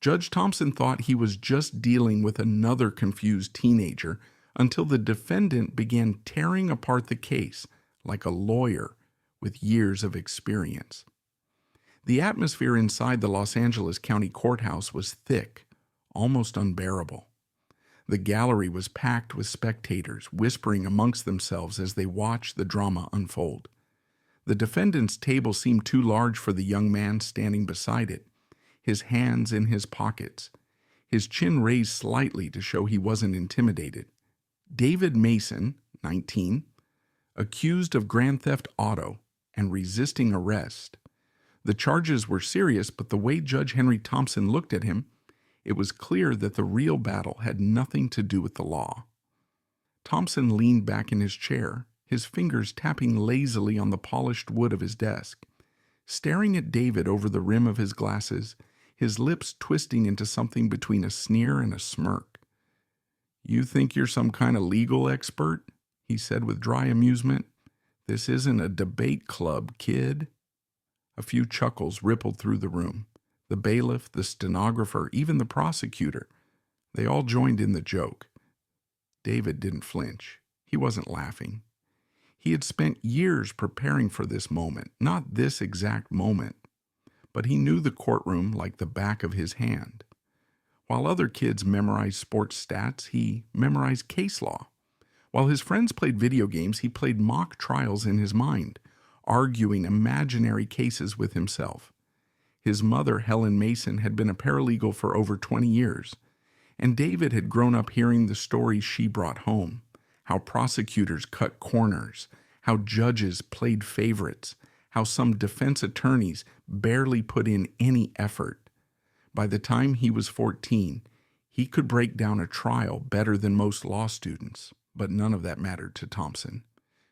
Judge Thompson thought he was just dealing with another confused teenager until the defendant began tearing apart the case like a lawyer with years of experience. The atmosphere inside the Los Angeles County Courthouse was thick, almost unbearable. The gallery was packed with spectators, whispering amongst themselves as they watched the drama unfold. The defendant's table seemed too large for the young man standing beside it, his hands in his pockets, his chin raised slightly to show he wasn't intimidated. David Mason, 19, accused of grand theft auto and resisting arrest. The charges were serious, but the way Judge Henry Thompson looked at him, it was clear that the real battle had nothing to do with the law. Thompson leaned back in his chair, his fingers tapping lazily on the polished wood of his desk, staring at David over the rim of his glasses, his lips twisting into something between a sneer and a smirk. "You think you're some kind of legal expert?" he said with dry amusement. "This isn't a debate club, kid." A few chuckles rippled through the room. The bailiff, the stenographer, even the prosecutor, they all joined in the joke. David didn't flinch. He wasn't laughing. He had spent years preparing for this moment, not this exact moment, but he knew the courtroom like the back of his hand. While other kids memorized sports stats, he memorized case law. While his friends played video games, he played mock trials in his mind, arguing imaginary cases with himself. His mother, Helen Mason, had been a paralegal for over 20 years, and David had grown up hearing the stories she brought home, how prosecutors cut corners, how judges played favorites, how some defense attorneys barely put in any effort. By the time he was 14, he could break down a trial better than most law students, but none of that mattered to Thompson.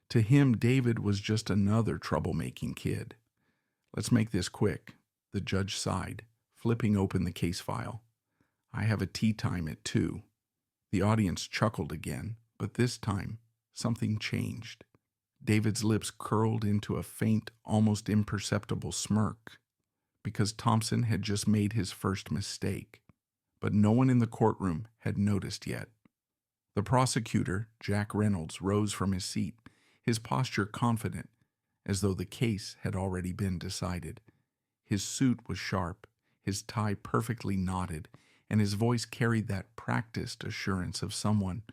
To him, David was just another troublemaking kid. "Let's make this quick," the judge sighed, flipping open the case file. "I have a tea time at 2. The audience chuckled again, but this time something changed. David's lips curled into a faint, almost imperceptible smirk, because Thompson had just made his first mistake, but no one in the courtroom had noticed yet. The prosecutor, Jack Reynolds, rose from his seat, his posture confident, as though the case had already been decided. His suit was sharp, his tie perfectly knotted, and his voice carried that practiced assurance of someone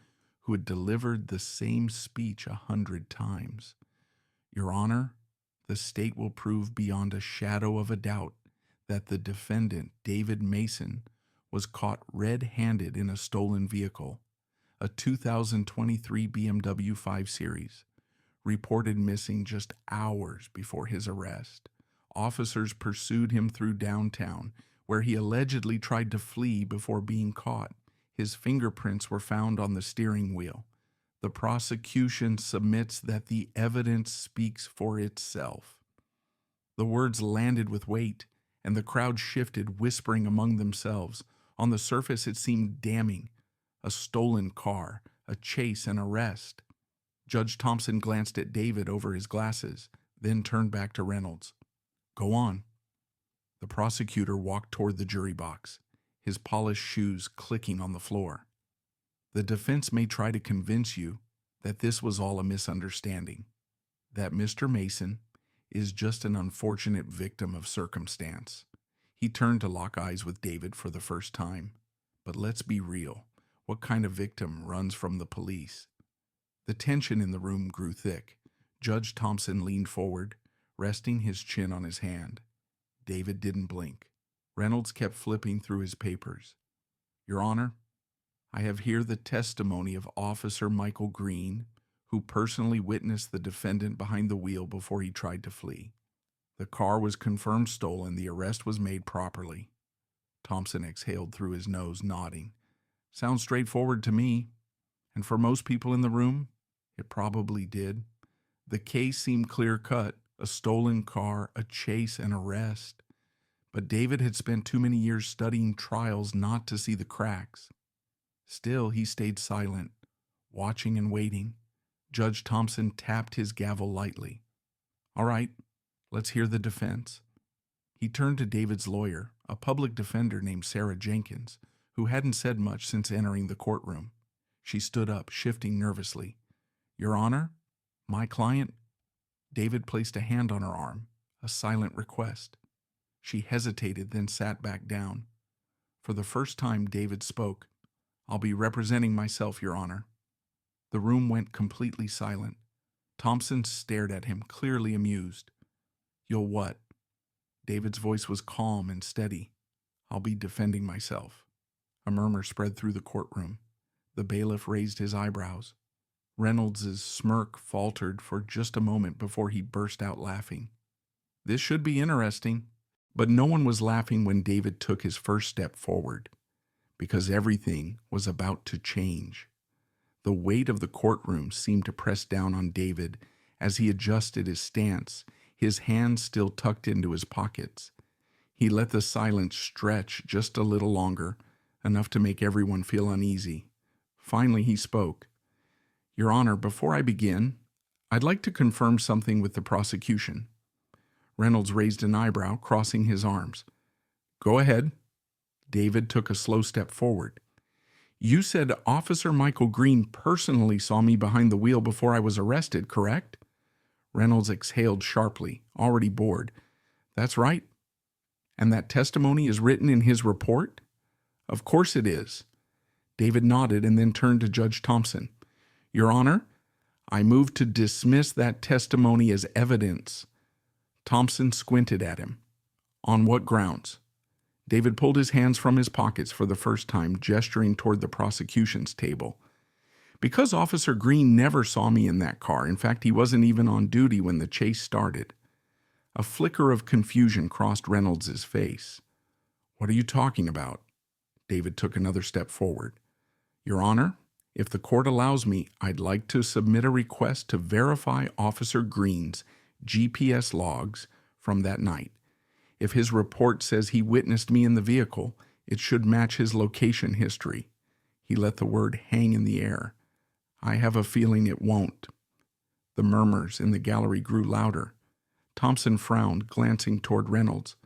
who had delivered the same speech 100 times. "Your Honor, the state will prove beyond a shadow of a doubt that the defendant, David Mason, was caught red-handed in a stolen vehicle, a 2023 BMW 5 Series, reported missing just hours before his arrest. Officers pursued him through downtown, where he allegedly tried to flee before being caught. His fingerprints were found on the steering wheel. The prosecution submits that the evidence speaks for itself." The words landed with weight, and the crowd shifted, whispering among themselves. On the surface, it seemed damning. A stolen car, a chase, an arrest. Judge Thompson glanced at David over his glasses, then turned back to Reynolds. "Go on." The prosecutor walked toward the jury box, his polished shoes clicking on the floor. "The defense may try to convince you that this was all a misunderstanding, that Mr. Mason is just an unfortunate victim of circumstance." He turned to lock eyes with David for the first time. "But let's be real. What kind of victim runs from the police?" The tension in the room grew thick. Judge Thompson leaned forward, resting his chin on his hand. David didn't blink. Reynolds kept flipping through his papers. "Your Honor, I have here the testimony of Officer Michael Green, who personally witnessed the defendant behind the wheel before he tried to flee. The car was confirmed stolen. The arrest was made properly." Thompson exhaled through his nose, nodding. "Sounds straightforward to me. And for most people in the room, it probably did. The case seemed clear-cut. A stolen car, a chase, an arrest. But David had spent too many years studying trials not to see the cracks. Still, he stayed silent, watching and waiting. Judge Thompson tapped his gavel lightly. "All right, let's hear the defense." He turned to David's lawyer, a public defender named Sarah Jenkins, who hadn't said much since entering the courtroom. She stood up, shifting nervously. "Your Honor, my client." David placed a hand on her arm, a silent request. She hesitated, then sat back down. For the first time, David spoke. "I'll be representing myself, Your Honor." The room went completely silent. Thompson stared at him, clearly amused. "You'll what?" David's voice was calm and steady. "I'll be defending myself." A murmur spread through the courtroom. The bailiff raised his eyebrows. Reynolds's smirk faltered for just a moment before he burst out laughing. This should be interesting. But no one was laughing when David took his first step forward, because everything was about to change. The weight of the courtroom seemed to press down on David as he adjusted his stance, his hands still tucked into his pockets. He let the silence stretch just a little longer, enough to make everyone feel uneasy. Finally, he spoke. "Your Honor, before I begin, I'd like to confirm something with the prosecution." Reynolds raised an eyebrow, crossing his arms. "Go ahead." David took a slow step forward. "You said Officer Michael Green personally saw me behind the wheel before I was arrested, correct?" Reynolds exhaled sharply, already bored. "That's right." "And that testimony is written in his report?" "Of course it is." David nodded and then turned to Judge Thompson. "Your Honor, I move to dismiss that testimony as evidence." Thompson squinted at him. "On what grounds?" David pulled his hands from his pockets for the first time, gesturing toward the prosecution's table. "Because Officer Green never saw me in that car. In fact, he wasn't even on duty when the chase started." A flicker of confusion crossed Reynolds's face. "What are you talking about?" David took another step forward. "Your Honor, if the court allows me, I'd like to submit a request to verify Officer Green's GPS logs from that night. If his report says he witnessed me in the vehicle, it should match his location history." He let the word hang in the air. "I have a feeling it won't." The murmurs in the gallery grew louder. Thompson frowned, glancing toward Reynolds.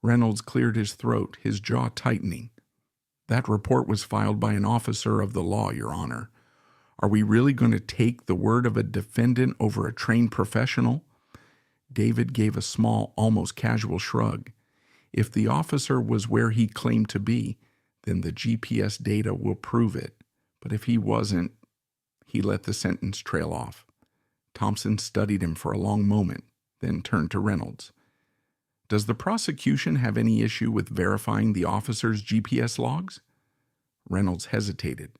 Reynolds cleared his throat, his jaw tightening. "That report was filed by an officer of the law, Your Honor. Are we really going to take the word of a defendant over a trained professional?" David gave a small, almost casual shrug. "If the officer was where he claimed to be, then the GPS data will prove it. But if he wasn't..." He let the sentence trail off. Thompson studied him for a long moment, then turned to Reynolds. "Does the prosecution have any issue with verifying the officer's GPS logs?" Reynolds hesitated.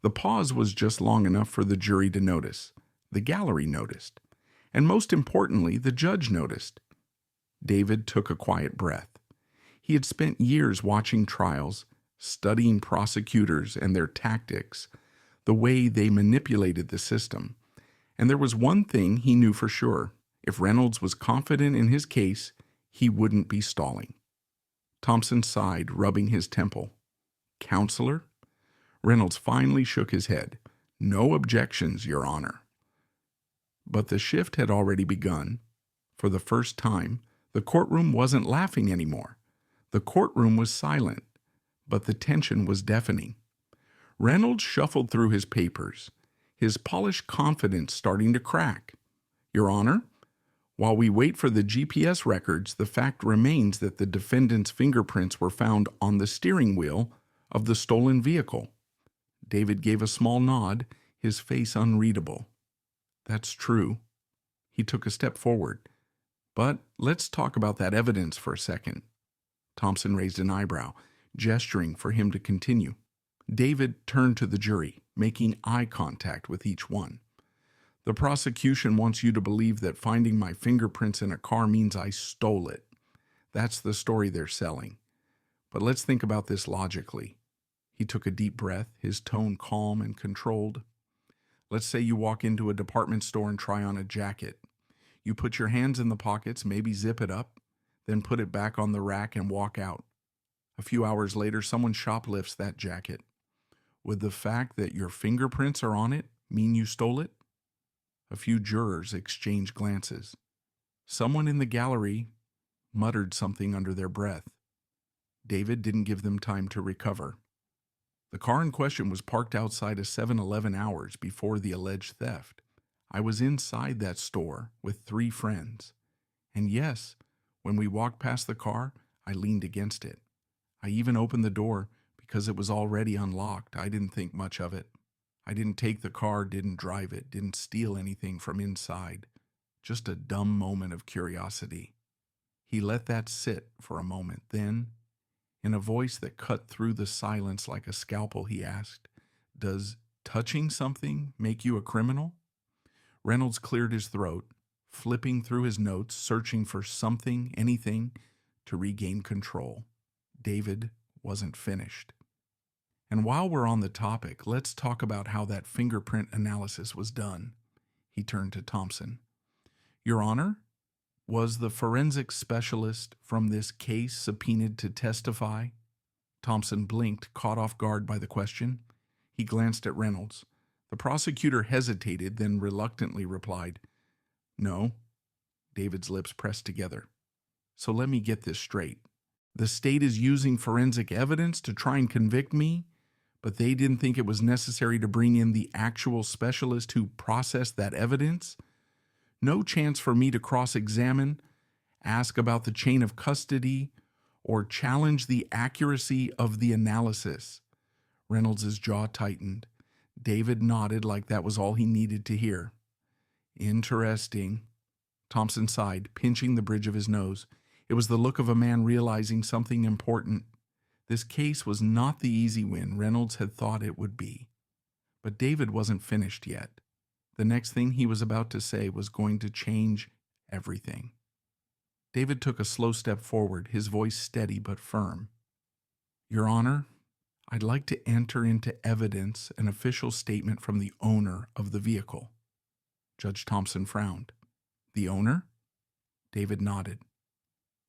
The pause was just long enough for the jury to notice. The gallery noticed. And most importantly, the judge noticed. David took a quiet breath. He had spent years watching trials, studying prosecutors and their tactics, the way they manipulated the system. And there was one thing he knew for sure. If Reynolds was confident in his case, he wouldn't be stalling. Thompson sighed, rubbing his temple. "Counselor?" Reynolds finally shook his head. "No objections, Your Honor." But the shift had already begun. For the first time, the courtroom wasn't laughing anymore. The courtroom was silent, but the tension was deafening. Reynolds shuffled through his papers, his polished confidence starting to crack. "Your Honor, while we wait for the GPS records, the fact remains that the defendant's fingerprints were found on the steering wheel of the stolen vehicle." David gave a small nod, his face unreadable. "That's true." He took a step forward. "But let's talk about that evidence for a second." Thompson raised an eyebrow, gesturing for him to continue. David turned to the jury, making eye contact with each one. "The prosecution wants you to believe that finding my fingerprints in a car means I stole it. That's the story they're selling. But let's think about this logically." He took a deep breath, his tone calm and controlled. "Let's say you walk into a department store and try on a jacket. You put your hands in the pockets, maybe zip it up, then put it back on the rack and walk out. A few hours later, someone shoplifts that jacket. Would the fact that your fingerprints are on it mean you stole it?" A few jurors exchanged glances. Someone in the gallery muttered something under their breath. David didn't give them time to recover. The car in question was parked outside a 7-Eleven hours before the alleged theft. I was inside that store with 3 friends. And yes, when we walked past the car, I leaned against it. I even opened the door because it was already unlocked. I didn't think much of it. I didn't take the car, didn't drive it, didn't steal anything from inside. Just a dumb moment of curiosity. He let that sit for a moment. Then, in a voice that cut through the silence like a scalpel, he asked, "Does touching something make you a criminal?" Reynolds cleared his throat, flipping through his notes, searching for something, anything, to regain control. David wasn't finished. "And while we're on the topic, let's talk about how that fingerprint analysis was done." He turned to Thompson. "Your Honor, was the forensic specialist from this case subpoenaed to testify?" Thompson blinked, caught off guard by the question. He glanced at Reynolds. The prosecutor hesitated, then reluctantly replied, "No." David's lips pressed together. "So let me get this straight. The state is using forensic evidence to try and convict me, but they didn't think it was necessary to bring in the actual specialist who processed that evidence? No chance for me to cross-examine, ask about the chain of custody, or challenge the accuracy of the analysis?" Reynolds' jaw tightened. David nodded like that was all he needed to hear. "Interesting." Thompson sighed, pinching the bridge of his nose. It was the look of a man realizing something important. This case was not the easy win Reynolds had thought it would be. But David wasn't finished yet. The next thing he was about to say was going to change everything. David took a slow step forward, his voice steady but firm. "Your Honor, I'd like to enter into evidence an official statement from the owner of the vehicle." Judge Thompson frowned. "The owner?" David nodded.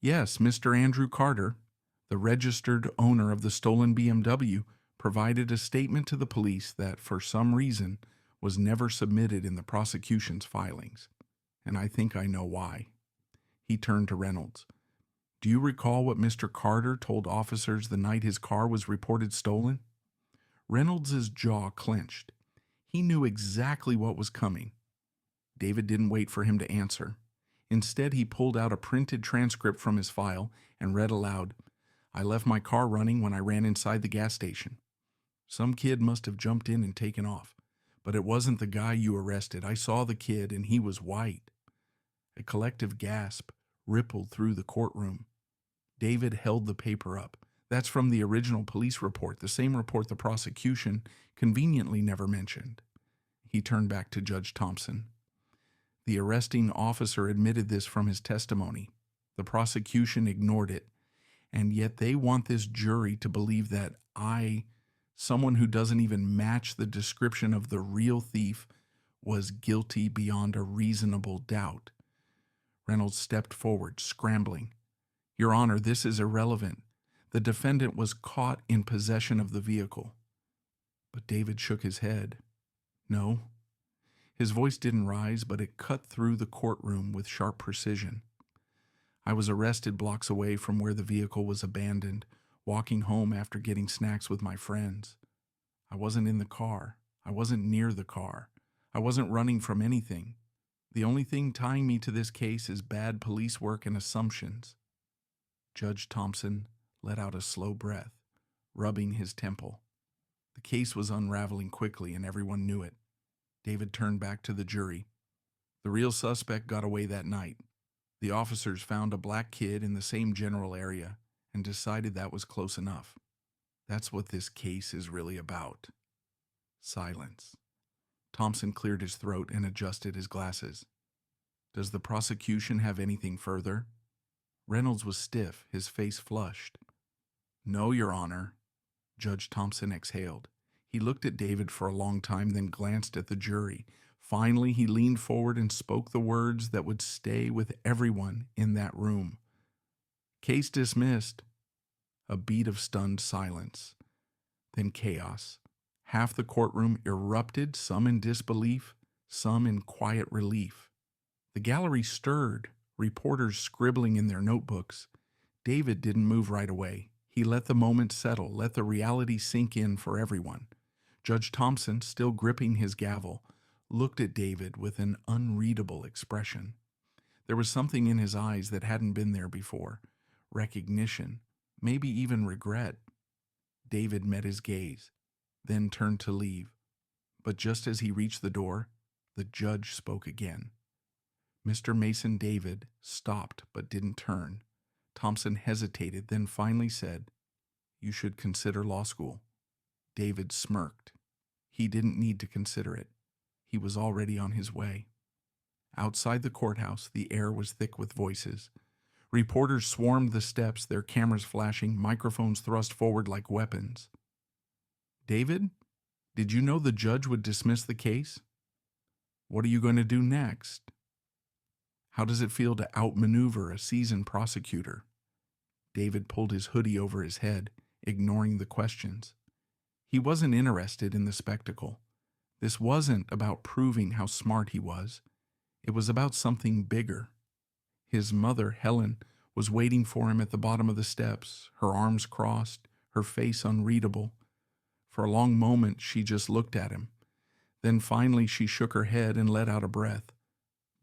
"Yes, Mr. Andrew Carter, the registered owner of the stolen BMW, provided a statement to the police that, for some reason, was never submitted in the prosecution's filings. And I think I know why." He turned to Reynolds. "Do you recall what Mr. Carter told officers the night his car was reported stolen?" Reynolds' jaw clenched. He knew exactly what was coming. David didn't wait for him to answer. Instead, he pulled out a printed transcript from his file and read aloud, "I left my car running when I ran inside the gas station. Some kid must have jumped in and taken off. But it wasn't the guy you arrested. I saw the kid, and he was white." A collective gasp rippled through the courtroom. David held the paper up. "That's from the original police report, the same report the prosecution conveniently never mentioned." He turned back to Judge Thompson. "The arresting officer admitted this from his testimony. The prosecution ignored it. And yet they want this jury to believe that someone who doesn't even match the description of the real thief, was guilty beyond a reasonable doubt." Reynolds stepped forward, scrambling. "Your Honor, this is irrelevant. The defendant was caught in possession of the vehicle." But David shook his head. "No." His voice didn't rise, but it cut through the courtroom with sharp precision. "I was arrested blocks away from where the vehicle was abandoned, walking home after getting snacks with my friends. I wasn't in the car. I wasn't near the car. I wasn't running from anything. The only thing tying me to this case is bad police work and assumptions." Judge Thompson let out a slow breath, rubbing his temple. The case was unraveling quickly, and everyone knew it. David turned back to the jury. "The real suspect got away that night. The officers found a black kid in the same general area and decided that was close enough. That's what this case is really about." Silence. Thompson cleared his throat and adjusted his glasses. "Does the prosecution have anything further?" Reynolds was stiff, his face flushed. "No, Your Honor." Judge Thompson exhaled. He looked at David for a long time, then glanced at the jury. Finally, he leaned forward and spoke the words that would stay with everyone in that room. "Case dismissed." A beat of stunned silence. Then chaos. Half the courtroom erupted, some in disbelief, some in quiet relief. The gallery stirred, reporters scribbling in their notebooks. David didn't move right away. He let the moment settle, let the reality sink in for everyone. Judge Thompson, still gripping his gavel, looked at David with an unreadable expression. There was something in his eyes that hadn't been there before. Recognition, maybe even regret. David met his gaze, then turned to leave. But just as he reached the door, the judge spoke again. Mr. Mason David stopped but didn't turn. Thompson hesitated, then finally said, "You should consider law school." David smirked. He didn't need to consider it. He was already on his way. Outside the courthouse, the air was thick with voices. Reporters swarmed the steps, their cameras flashing, microphones thrust forward like weapons. "David, did you know the judge would dismiss the case? What are you going to do next? How does it feel to outmaneuver a seasoned prosecutor?" David pulled his hoodie over his head, ignoring the questions. He wasn't interested in the spectacle. This wasn't about proving how smart he was. It was about something bigger. His mother, Helen, was waiting for him at the bottom of the steps, her arms crossed, her face unreadable. For a long moment, she just looked at him. Then finally, she shook her head and let out a breath.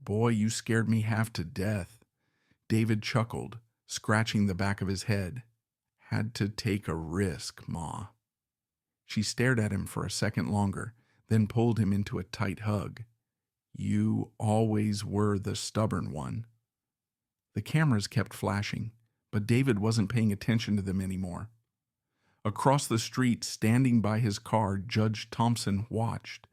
"Boy, you scared me half to death." David chuckled, scratching the back of his head. "Had to take a risk, Ma." She stared at him for a second longer, then pulled him into a tight hug. "You always were the stubborn one." The cameras kept flashing, but David wasn't paying attention to them anymore. Across the street, standing by his car, Judge Thompson watched.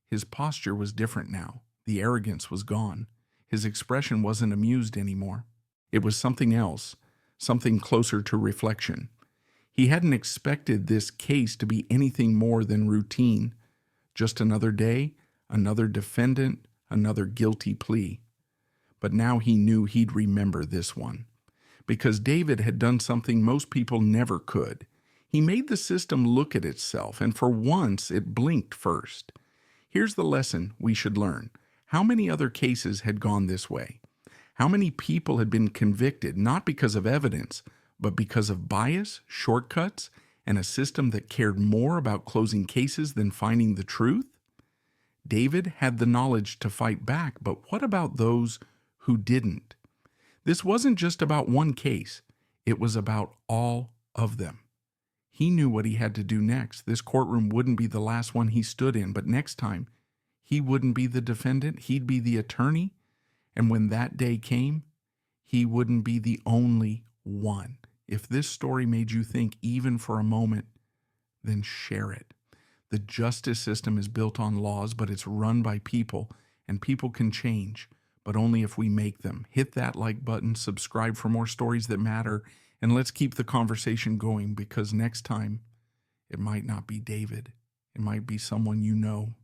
His posture was different now. The arrogance was gone. His expression wasn't amused anymore. It was something else, something closer to reflection. He hadn't expected this case to be anything more than routine. Just another day, another defendant, another guilty plea. But now he knew he'd remember this one. Because David had done something most people never could. He made the system look at itself, and for once it blinked first. Here's the lesson we should learn. How many other cases had gone this way? How many people had been convicted not because of evidence, but because of bias, shortcuts, and a system that cared more about closing cases than finding the truth? David had the knowledge to fight back, but what about those who didn't? This wasn't just about one case. It was about all of them. He knew what he had to do next. This courtroom wouldn't be the last one he stood in, but next time, he wouldn't be the defendant, he'd be the attorney. And when that day came, he wouldn't be the only one. If this story made you think even for a moment, then share it. The justice system is built on laws, but it's run by people, and people can change, but only if we make them. Hit that like button, subscribe for more stories that matter, and let's keep the conversation going, because next time, it might not be David. It might be someone you know.